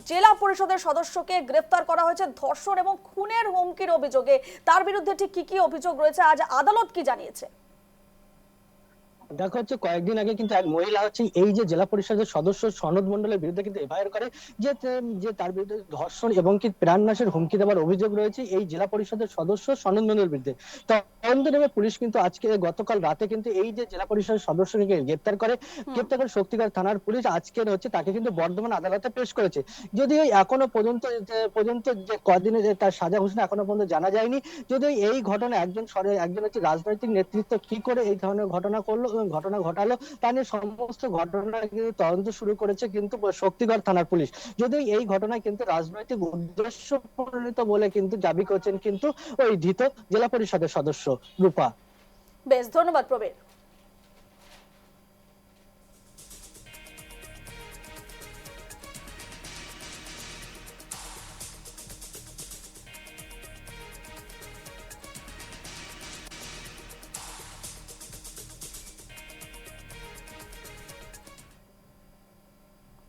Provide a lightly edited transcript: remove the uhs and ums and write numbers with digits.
জেলা পরিষদের সদস্যকে গ্রেফতার করা হয়েছে ধর্ষণ এবং খুনের হুমকির অভিযোগে। তার বিরুদ্ধে ঠিক কি কি অভিযোগ রয়েছে, আজ আদালত কি জানিয়েছে? দেখা হচ্ছে কয়েকদিন আগে কিন্তু এক মহিলা হচ্ছে এই যে জেলা পরিষদের সদস্য সনদ মন্ডলের বিরুদ্ধে কিন্তু এফআইআর করে যে যে তার বিরুদ্ধে ধর্ষণ এবং কি প্রাণনাশের হুমকি দেওয়ার অভিযোগ রয়েছে এই জেলা পরিষদের সদস্য সনদ মন্ডলের বিরুদ্ধে। তদন্ত নেমে পুলিশ কিন্তু আজকে গতকাল রাতে কিন্তু এই যে জেলা পরিষদের সদস্যকে গ্রেপ্তার করে। হুম। গ্রেপ্তার করে শক্তিগড় থানার পুলিশ আজকে হচ্ছে তাকে কিন্তু বর্ধমান আদালতে পেশ করেছে। যদিও এখনো পর্যন্ত যে কদিনে যে তার সাজা ঘোষণা এখনো পর্যন্ত জানা যায়নি। যদিও এই ঘটনা একজন হচ্ছে রাজনৈতিক নেতৃত্ব কি করে এই ধরনের ঘটনা ঘটালো তা নিয়ে সমস্ত ঘটনা কিন্তু তদন্ত শুরু করেছে কিন্তু শক্তিগড় থানার পুলিশ। যদিও এই ঘটনায় কিন্তু রাজনৈতিক উদ্দেশ্য প্রণীত বলে কিন্তু দাবি করছেন কিন্তু ওই ধৃত জেলা পরিষদের সদস্য রূপা। বেশ, ধন্যবাদ প্রবীর।